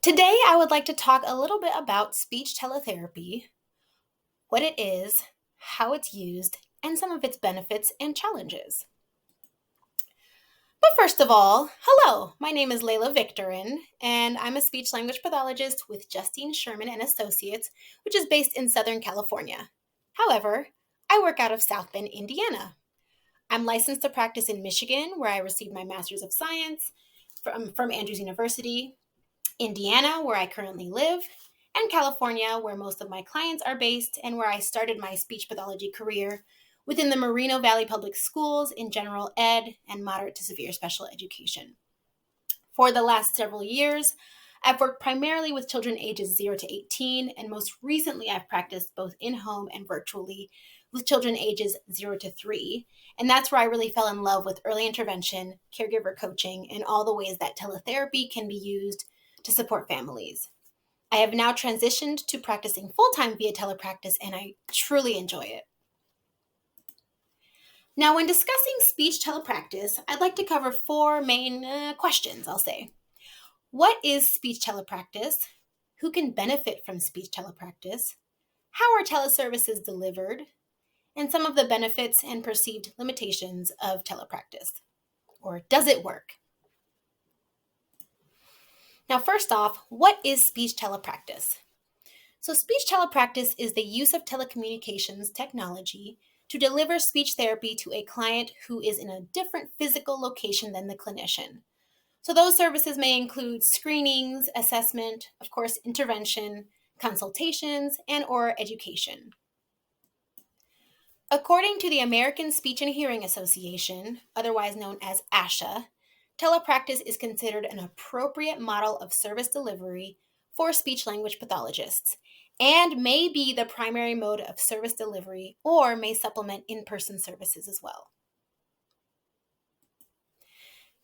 Today, I would like to talk a little bit about speech teletherapy, what it is, how it's used, and some of its benefits and challenges. But first of all, hello, my name is Leila Victorin, and I'm a speech language pathologist with Justine Sherman Associates, which is based in Southern California. However, I work out of South Bend, Indiana. I'm licensed to practice in Michigan, where I received my Master's of Science from Andrews University, Indiana, where I currently live, and California, where most of my clients are based and where I started my speech pathology career within the Moreno Valley Public Schools in general ed and moderate to severe special education. For the last several years, I've worked primarily with children ages 0 to 18, and most recently I've practiced both in-home and virtually with children ages 0 to 3. And that's where I really fell in love with early intervention, caregiver coaching, and all the ways that teletherapy can be used to support families. I have now transitioned to practicing full-time via telepractice, and I truly enjoy it. Now, when discussing speech telepractice, I'd like to cover four main questions, I'll say. What is speech telepractice? Who can benefit from speech telepractice? How are teleservices delivered? And some of the benefits and perceived limitations of telepractice. Or does it work? Now, first off, what is speech telepractice? So speech telepractice is the use of telecommunications technology to deliver speech therapy to a client who is in a different physical location than the clinician. So those services may include screenings, assessment, of course, intervention, consultations, and or education. According to the American Speech and Hearing Association, otherwise known as ASHA, telepractice is considered an appropriate model of service delivery for speech-language pathologists and may be the primary mode of service delivery or may supplement in-person services as well.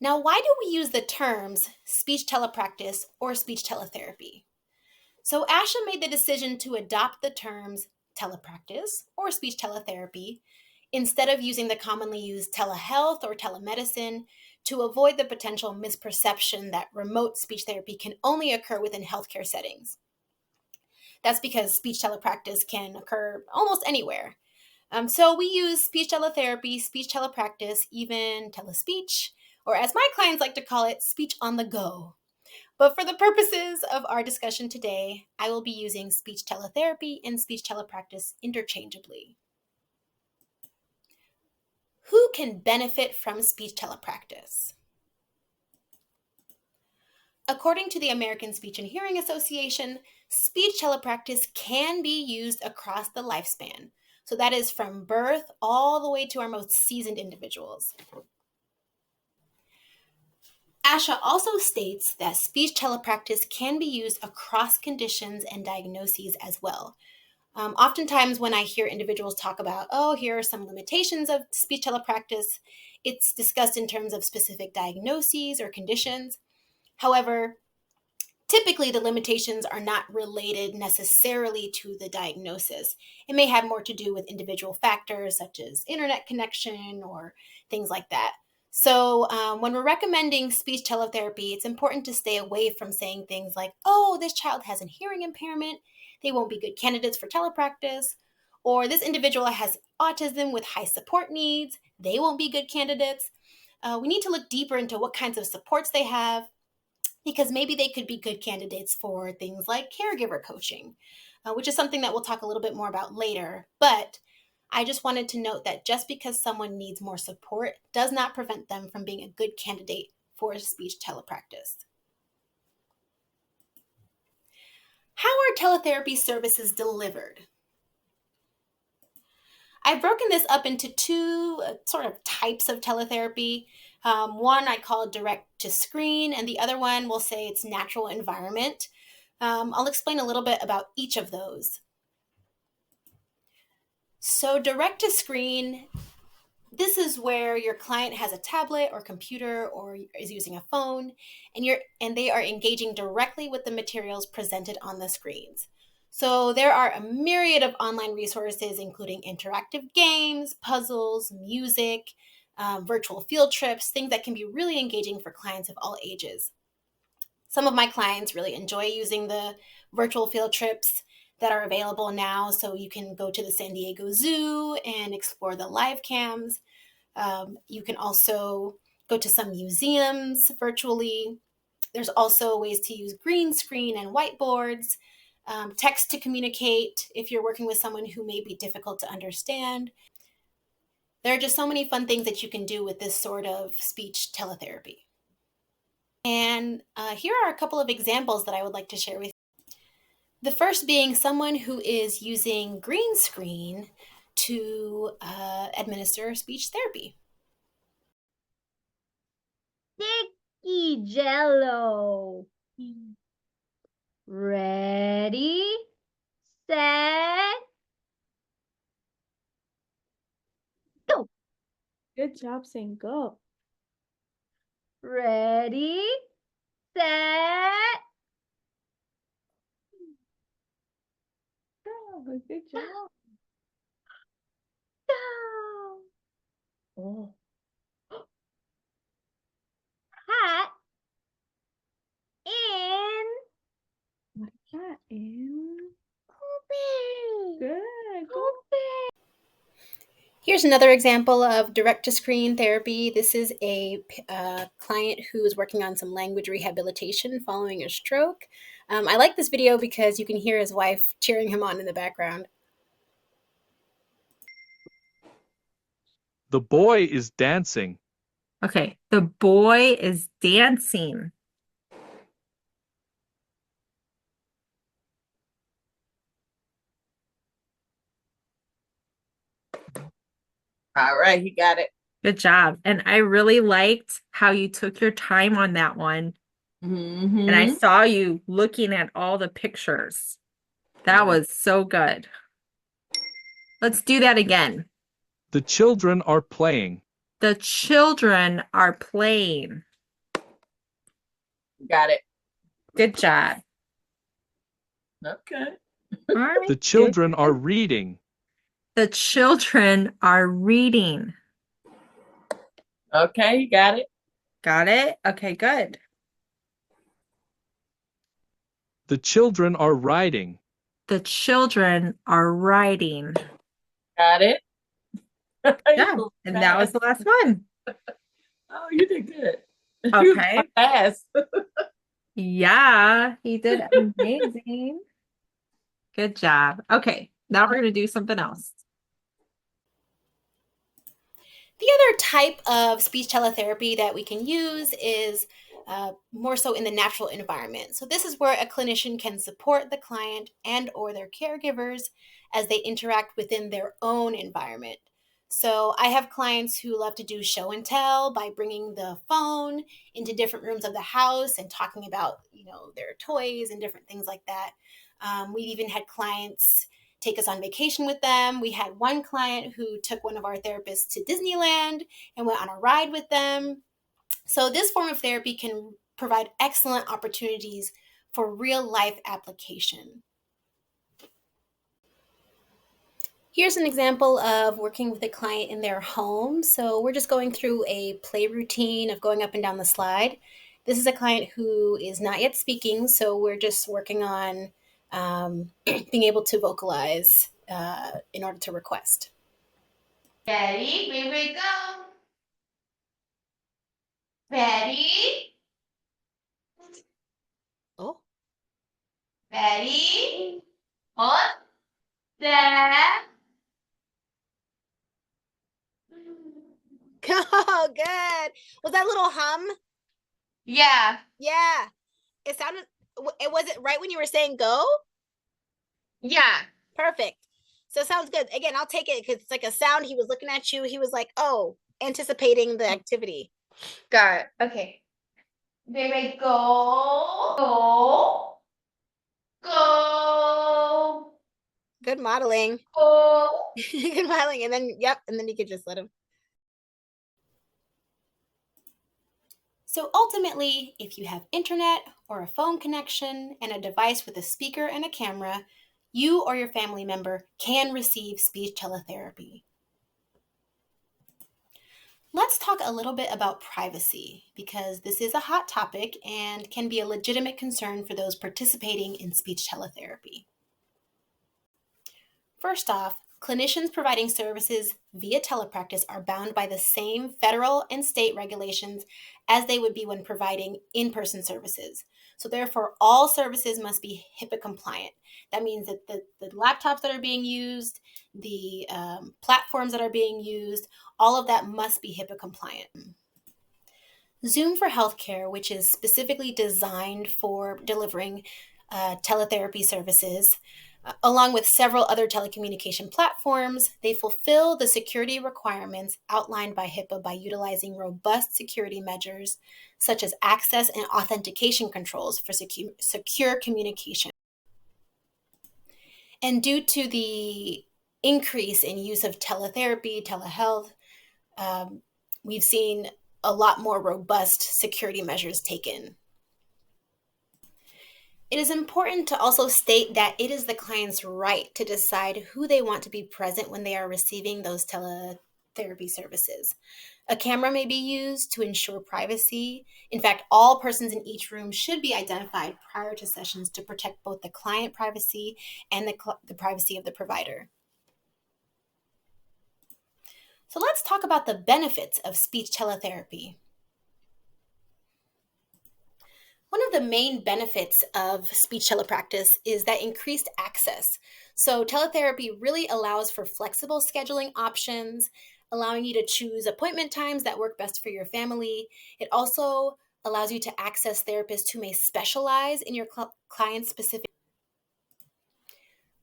Now, why do we use the terms speech telepractice or speech teletherapy? So ASHA made the decision to adopt the terms telepractice or speech teletherapy instead of using the commonly used telehealth or telemedicine to avoid the potential misperception that remote speech therapy can only occur within healthcare settings. That's because speech telepractice can occur almost anywhere. So we use speech teletherapy, speech telepractice, even telespeech, or as my clients like to call it, speech on the go. But for the purposes of our discussion today, I will be using speech teletherapy and speech telepractice interchangeably. Who can benefit from speech telepractice? According to the American Speech and Hearing Association, speech telepractice can be used across the lifespan. So that is from birth all the way to our most seasoned individuals. ASHA also states that speech telepractice can be used across conditions and diagnoses as well. Oftentimes when I hear individuals talk about, here are some limitations of speech telepractice, it's discussed in terms of specific diagnoses or conditions. However, typically the limitations are not related necessarily to the diagnosis. It may have more to do with individual factors such as internet connection or things like that. So when we're recommending speech teletherapy, it's important to stay away from saying things like, this child has a hearing impairment, they won't be good candidates for telepractice, or this individual has autism with high support needs, they won't be good candidates. We need to look deeper into what kinds of supports they have, because maybe they could be good candidates for things like caregiver coaching, which is something that we'll talk a little bit more about later. But I just wanted to note that just because someone needs more support does not prevent them from being a good candidate for speech telepractice. How are teletherapy services delivered? I've broken this up into two sort of types of teletherapy. One I call direct to screen, and the other one we'll say it's natural environment. I'll explain a little bit about each of those. So direct to screen, this is where your client has a tablet or computer or is using a phone, and they are engaging directly with the materials presented on the screens. So there are a myriad of online resources, including interactive games, puzzles, music, virtual field trips, things that can be really engaging for clients of all ages. Some of my clients really enjoy using the virtual field trips that are available now. So you can go to the San Diego Zoo and explore the live cams. You can also go to some museums virtually. There's also ways to use green screen and whiteboards, text to communicate if you're working with someone who may be difficult to understand. There are just so many fun things that you can do with this sort of speech teletherapy. And here are a couple of examples that I would like to share with you. The first being someone who is using green screen to administer speech therapy. Sticky Jello. Ready, set, go. Good job saying go. Ready, set, go. Good job. go. Oh. Hat in. What is that? In. Cool. Good. Go. Here's another example of direct-to-screen therapy. This is a client who is working on some language rehabilitation following a stroke. I like this video because you can hear his wife cheering him on in the background. The boy is dancing. Okay, the boy is dancing. All right, he got it. Good job. And I really liked how you took your time on that one. Mm-hmm. And I saw you looking at all the pictures. That was so good. Let's do that again. The children are playing. The children are playing. Got it. Good job. Okay. All right. The children are reading. The children are reading. Okay, you got it. Got it? Okay, good. The children are riding. The children are riding. Got it. Yeah, and that was the last one. Oh, you did good. Okay. You fast. Yeah, he did amazing. Good job. Okay, now we're going to do something else. The other type of speech teletherapy that we can use is more so in the natural environment. So this is where a clinician can support the client and or their caregivers as they interact within their own environment. So I have clients who love to do show and tell by bringing the phone into different rooms of the house and talking about, their toys and different things like that. We've even had clients take us on vacation with them. We had one client who took one of our therapists to Disneyland and went on a ride with them. So this form of therapy can provide excellent opportunities for real life application. Here's an example of working with a client in their home. So we're just going through a play routine of going up and down the slide. This is a client who is not yet speaking, so we're just working on being able to vocalize in order to request. Ready? Here we go. Ready? Oh. Ready? Hold. There. Oh, good. Was that a little hum? Yeah. Yeah. It sounded, was it right when you were saying go? Yeah. Perfect. So it sounds good. Again, I'll take it because it's like a sound. He was looking at you. He was like, oh, anticipating the activity. Got it. Okay. Baby, go. Go. Go. Good modeling. Go. Good modeling. And then, yep. And then you could just let him. So ultimately, if you have internet or a phone connection and a device with a speaker and a camera, you or your family member can receive speech teletherapy. Let's talk a little bit about privacy because this is a hot topic and can be a legitimate concern for those participating in speech teletherapy. First off, clinicians providing services via telepractice are bound by the same federal and state regulations as they would be when providing in-person services. So therefore, all services must be HIPAA compliant. That means that the laptops that are being used, the platforms that are being used, all of that must be HIPAA compliant. Zoom for Healthcare, which is specifically designed for delivering teletherapy services, along with several other telecommunication platforms, they fulfill the security requirements outlined by HIPAA by utilizing robust security measures such as access and authentication controls for secure communication. And due to the increase in use of teletherapy, telehealth, we've seen a lot more robust security measures taken. It is important to also state that it is the client's right to decide who they want to be present when they are receiving those teletherapy services. A camera may be used to ensure privacy. In fact, all persons in each room should be identified prior to sessions to protect both the client privacy and the privacy of the provider. So let's talk about the benefits of speech teletherapy. One of the main benefits of speech telepractice is that increased access. So teletherapy really allows for flexible scheduling options, allowing you to choose appointment times that work best for your family. It also allows you to access therapists who may specialize in your client's specific.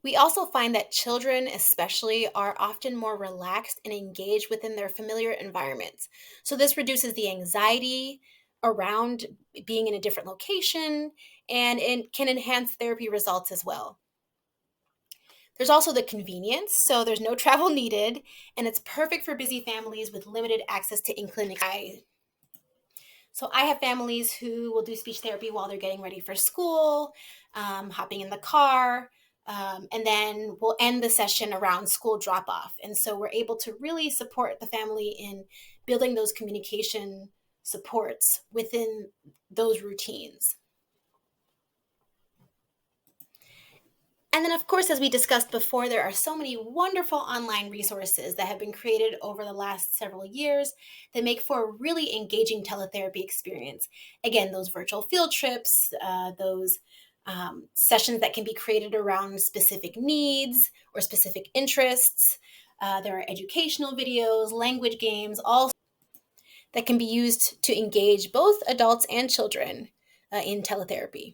We also find that children especially are often more relaxed and engaged within their familiar environments. So this reduces the anxiety around being in a different location, and it can enhance therapy results as well. There's also the convenience, so there's no travel needed, and it's perfect for busy families with limited access to in-clinic. So I have families who will do speech therapy while they're getting ready for school, hopping in the car, and then we'll end the session around school drop-off. And so we're able to really support the family in building those communication supports within those routines. And then, of course, as we discussed before, there are so many wonderful online resources that have been created over the last several years that make for a really engaging teletherapy experience. Again, those virtual field trips, those sessions that can be created around specific needs or specific interests. There are educational videos, language games, all that can be used to engage both adults and children in teletherapy.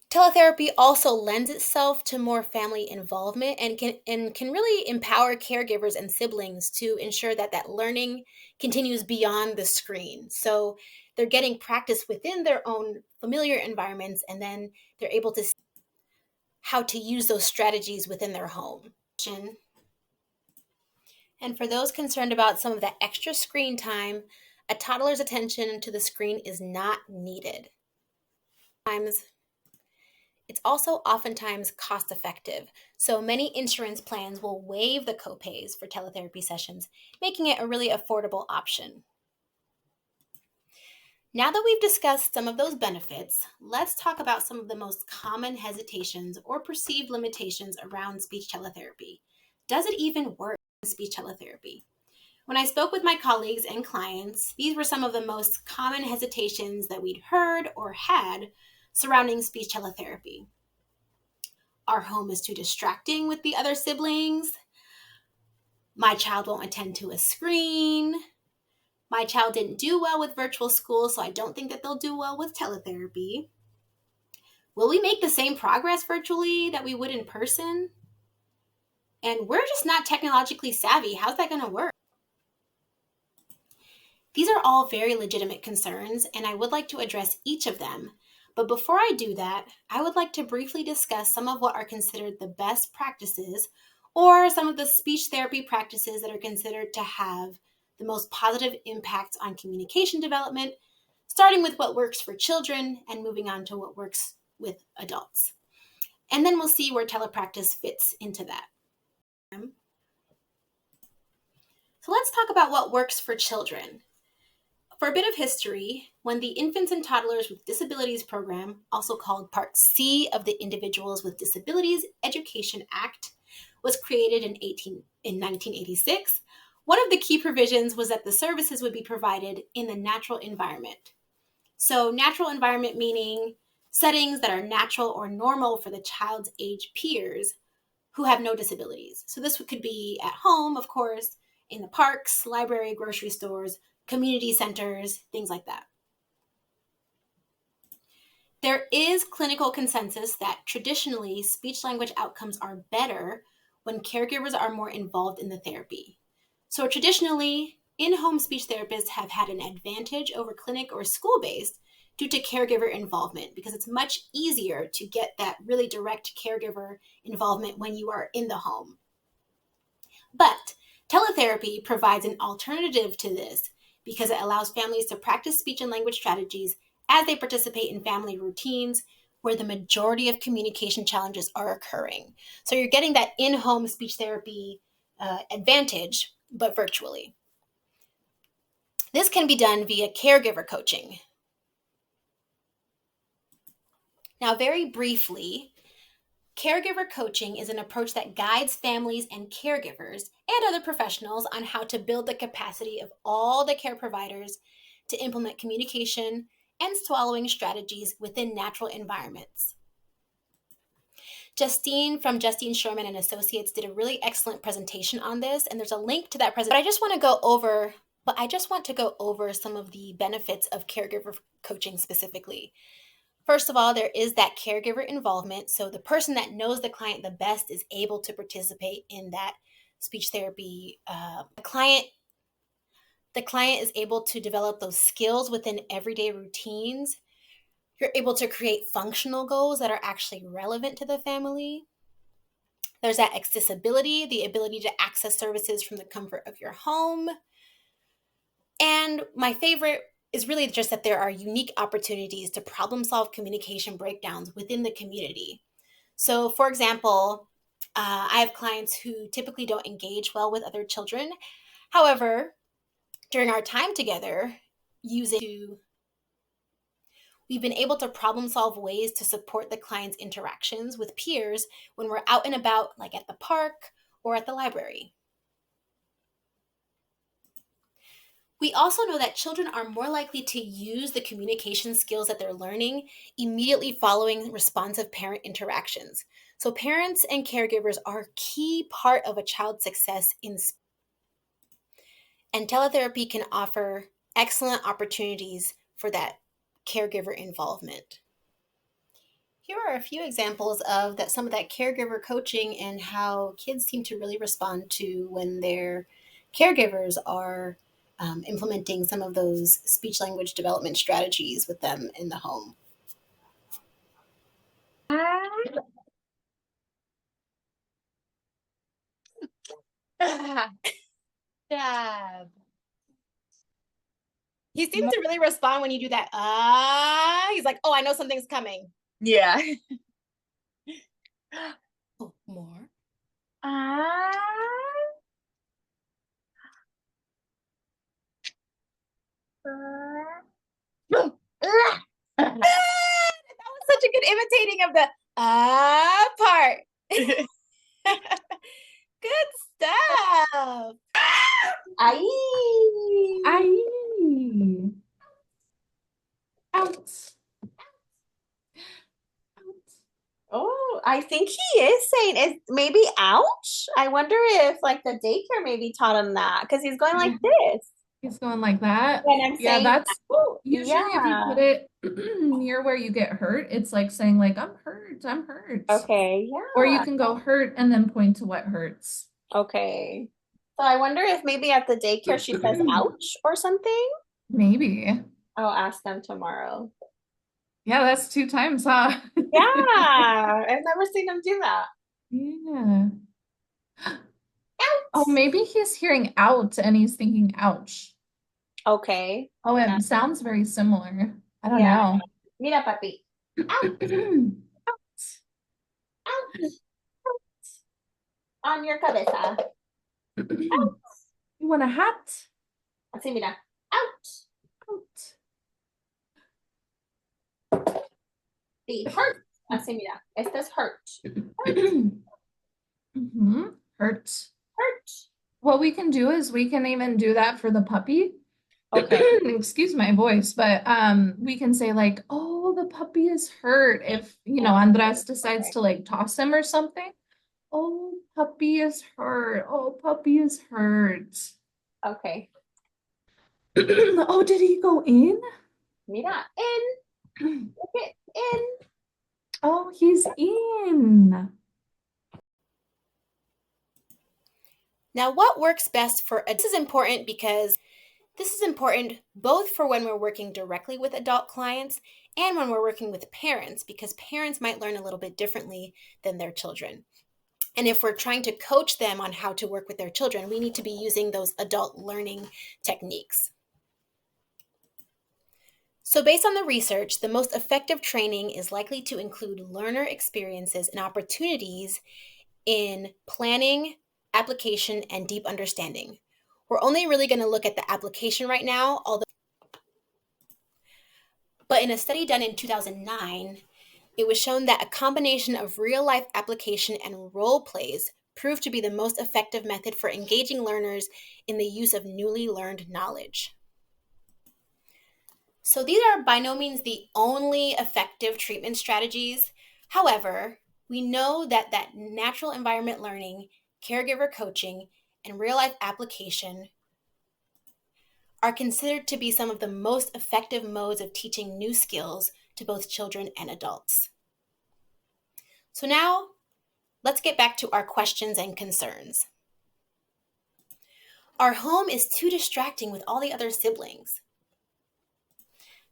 Teletherapy also lends itself to more family involvement and can really empower caregivers and siblings to ensure that learning continues beyond the screen. So they're getting practice within their own familiar environments, and then they're able to see how to use those strategies within their home. And for those concerned about some of that extra screen time, a toddler's attention to the screen is not needed. It's also oftentimes cost-effective, so many insurance plans will waive the copays for teletherapy sessions, making it a really affordable option. Now that we've discussed some of those benefits, let's talk about some of the most common hesitations or perceived limitations around speech teletherapy. Does it even work in speech teletherapy? When I spoke with my colleagues and clients, these were some of the most common hesitations that we'd heard or had surrounding speech teletherapy. Our home is too distracting with the other siblings. My child won't attend to a screen. My child didn't do well with virtual school, so I don't think that they'll do well with teletherapy. Will we make the same progress virtually that we would in person? And we're just not technologically savvy. How's that going to work? These are all very legitimate concerns, and I would like to address each of them. But before I do that, I would like to briefly discuss some of what are considered the best practices, or some of the speech therapy practices that are considered to have the most positive impacts on communication development, starting with what works for children and moving on to what works with adults. And then we'll see where telepractice fits into that. So let's talk about what works for children. For a bit of history, when the Infants and Toddlers with Disabilities Program, also called Part C of the Individuals with Disabilities Education Act, was created in 1986, one of the key provisions was that the services would be provided in the natural environment. So natural environment meaning settings that are natural or normal for the child's age peers who have no disabilities. So this could be at home, of course, in the parks, library, grocery stores, community centers, things like that. There is clinical consensus that traditionally speech language outcomes are better when caregivers are more involved in the therapy. So traditionally, in-home speech therapists have had an advantage over clinic or school-based due to caregiver involvement because it's much easier to get that really direct caregiver involvement when you are in the home. But teletherapy provides an alternative to this because it allows families to practice speech and language strategies as they participate in family routines where the majority of communication challenges are occurring. So you're getting that in-home speech therapy advantage, but virtually. This can be done via caregiver coaching. Now, very briefly, caregiver coaching is an approach that guides families and caregivers and other professionals on how to build the capacity of all the care providers to implement communication and swallowing strategies within natural environments. Justine from Justine Sherman Associates did a really excellent presentation on this, and there's a link to that presentation. But I just want to go over some of the benefits of caregiver coaching specifically. First of all, there is that caregiver involvement. So the person that knows the client the best is able to participate in that speech therapy. The client is able to develop those skills within everyday routines. You're able to create functional goals that are actually relevant to the family. There's that accessibility, the ability to access services from the comfort of your home. And my favorite is really just that there are unique opportunities to problem solve communication breakdowns within the community. So for example, I have clients who typically don't engage well with other children. However, during our time together, we've been able to problem solve ways to support the client's interactions with peers when we're out and about, like at the park or at the library. We also know that children are more likely to use the communication skills that they're learning immediately following responsive parent interactions. So parents and caregivers are a key part of a child's success in speech. And teletherapy can offer excellent opportunities for that caregiver involvement. Here are a few examples of some of that caregiver coaching and how kids seem to really respond to when their caregivers are implementing some of those speech language development strategies with them in the home. Dab. He seems to really respond when you do that. He's like, oh, I know something's coming. Yeah. Oh, more. That was such a good imitating of the part. Good stuff. Aye. Out. Oh, I think he is saying it. Maybe ouch. I wonder if like the daycare maybe taught him that because he's going like this. He's going like that. And I'm Yeah, saying, that's "Ooh," usually if you put it near where you get hurt, it's like saying like I'm hurt, I'm hurt. Okay, Or you yeah. can go hurt and then point to what hurts. Okay. So I wonder if maybe at the daycare she says ouch or something. Maybe. I'll ask them tomorrow. Yeah, that's 2 times, huh? Yeah, I've never seen him do that. Yeah. Ouch. Oh, maybe he's hearing out and he's thinking ouch. Okay. Oh, it Yeah. sounds very similar. I don't Yeah. know. Mira, papi. Ouch. Ouch. On your cabeza. Ouch. You want a hat? Así, mira. Out. Out. The hurt. Así, mira. Este es hurt. Hurt. Hurt. What we can do is we can even do that for the puppy. Okay. Excuse my voice, but we can say like, oh, the puppy is hurt. If, Andres decides to like toss him or something. Oh, puppy is hurt. Oh, puppy is hurt. Okay. Oh, did he go in? Mira. In. Look it. In. Oh, he's in. Now, what works best for this is important because this is important both for when we're working directly with adult clients and when we're working with parents, because parents might learn a little bit differently than their children. And if we're trying to coach them on how to work with their children, we need to be using those adult learning techniques. So based on the research, the most effective training is likely to include learner experiences and opportunities in planning, application, and deep understanding. We're only really going to look at the application right now, but in a study done in 2009, it was shown that a combination of real-life application and role plays proved to be the most effective method for engaging learners in the use of newly learned knowledge. So these are by no means the only effective treatment strategies. However, we know that natural environment learning, caregiver coaching, and real-life application are considered to be some of the most effective modes of teaching new skills to both children and adults. So now, let's get back to our questions and concerns. Our home is too distracting with all the other siblings.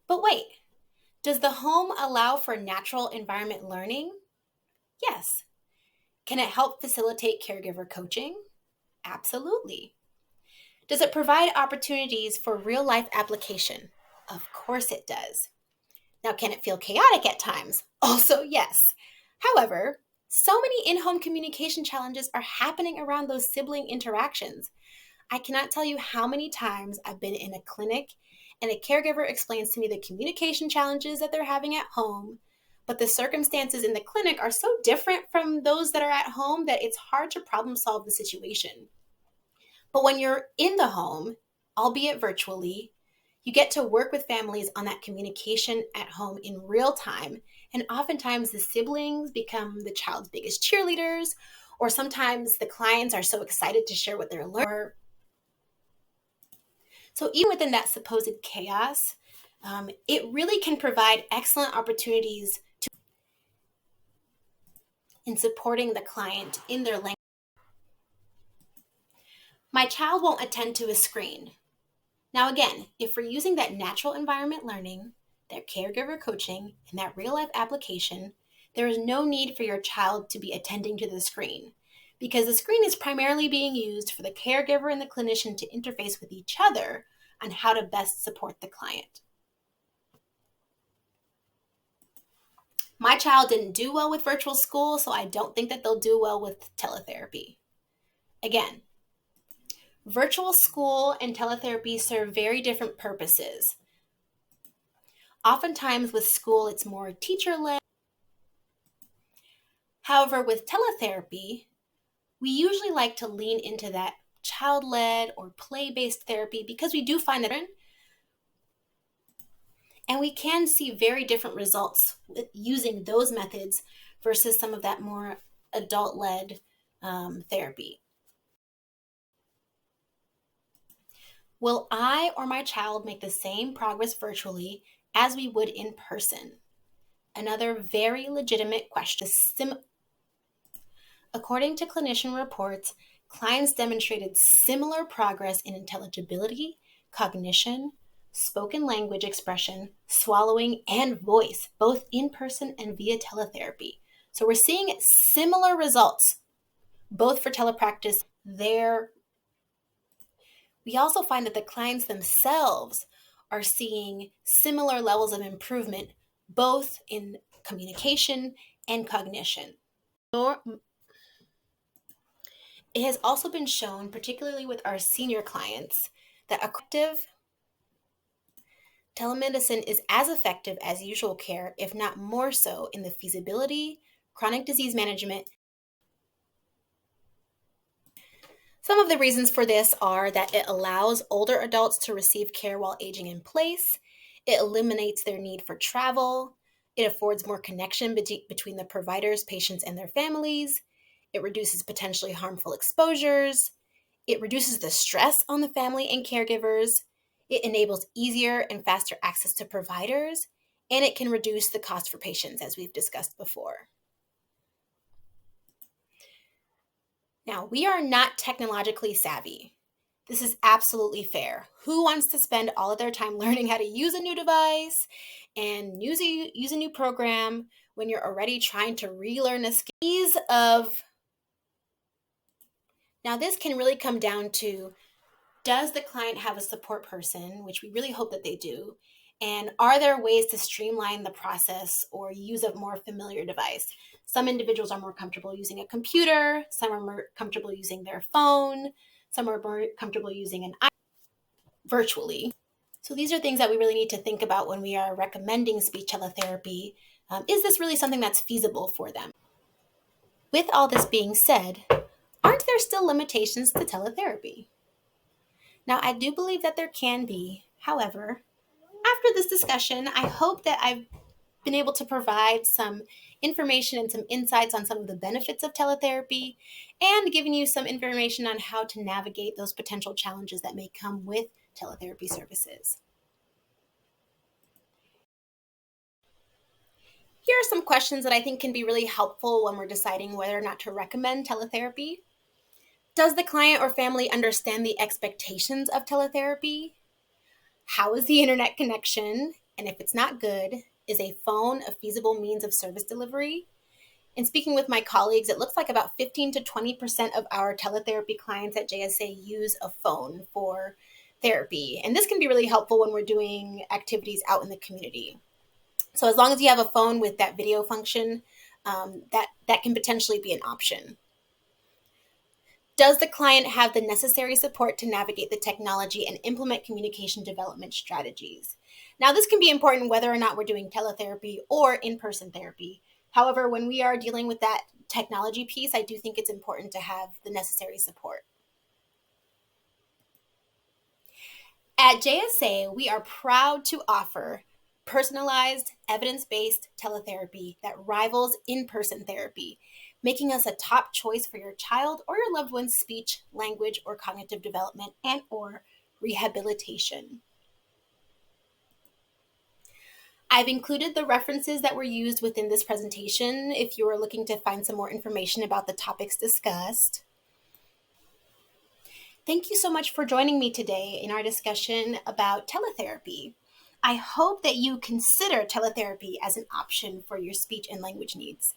But wait, does the home allow for natural environment learning? Yes. Can it help facilitate caregiver coaching? Absolutely. Does it provide opportunities for real-life application? Of course it does. Now, can it feel chaotic at times? Also, yes. However, so many in-home communication challenges are happening around those sibling interactions. I cannot tell you how many times I've been in a clinic and a caregiver explains to me the communication challenges that they're having at home, but the circumstances in the clinic are so different from those that are at home that it's hard to problem solve the situation. But when you're in the home, albeit virtually, you get to work with families on that communication at home in real time. And oftentimes the siblings become the child's biggest cheerleaders, or sometimes the clients are so excited to share what they're learning. So even within that supposed chaos, it really can provide excellent opportunities in supporting the client in their language. My child won't attend to a screen. Now again, if we're using that natural environment learning, that caregiver coaching, and that real-life application, there is no need for your child to be attending to the screen, because the screen is primarily being used for the caregiver and the clinician to interface with each other on how to best support the client. My child didn't do well with virtual school, so I don't think that they'll do well with teletherapy. Again, virtual school and teletherapy serve very different purposes. Oftentimes with school, it's more teacher-led. However, with teletherapy, we usually like to lean into that child-led or play-based therapy because we do find that, and we can see very different results with using those methods versus some of that more adult-led therapy. Will I or my child make the same progress virtually as we would in person? Another very legitimate question. According to clinician reports, clients demonstrated similar progress in intelligibility, cognition, spoken language expression, swallowing, and voice, both in person and via teletherapy. So we're seeing similar results, both for telepractice there. We also find that the clients themselves are seeing similar levels of improvement, both in communication and cognition. It has also been shown, particularly with our senior clients, that effective telemedicine is as effective as usual care, if not more so, in the feasibility, chronic disease management. Some of the reasons for this are that it allows older adults to receive care while aging in place, it eliminates their need for travel, it affords more connection between the providers, patients, and their families, it reduces potentially harmful exposures, it reduces the stress on the family and caregivers, it enables easier and faster access to providers, and it can reduce the cost for patients, as we've discussed before. Now, we are not technologically savvy. This is absolutely fair. Who wants to spend all of their time learning how to use a new device and use a new program when you're already trying to relearn a skill? Now, this can really come down to, does the client have a support person, which we really hope that they do? And are there ways to streamline the process or use a more familiar device? Some individuals are more comfortable using a computer, some are more comfortable using their phone, some are more comfortable using an iPad virtually. So these are things that we really need to think about when we are recommending speech teletherapy. Is this really something that's feasible for them? With all this being said, aren't there still limitations to teletherapy? Now, I do believe that there can be. However, after this discussion, I hope that I've been able to provide some information and some insights on some of the benefits of teletherapy and giving you some information on how to navigate those potential challenges that may come with teletherapy services. Here are some questions that I think can be really helpful when we're deciding whether or not to recommend teletherapy. Does the client or family understand the expectations of teletherapy? How is the internet connection? And if it's not good, is a phone a feasible means of service delivery? In speaking with my colleagues, it looks like about 15 to 20% of our teletherapy clients at JSA use a phone for therapy. And this can be really helpful when we're doing activities out in the community. So as long as you have a phone with that video function, that can potentially be an option. Does the client have the necessary support to navigate the technology and implement communication development strategies? Now, this can be important whether or not we're doing teletherapy or in-person therapy. However, when we are dealing with that technology piece, I do think it's important to have the necessary support. At JSA, we are proud to offer personalized, evidence-based teletherapy that rivals in-person therapy, making us a top choice for your child or your loved one's speech, language, or cognitive development and or rehabilitation. I've included the references that were used within this presentation if you are looking to find some more information about the topics discussed. Thank you so much for joining me today in our discussion about teletherapy. I hope that you consider teletherapy as an option for your speech and language needs.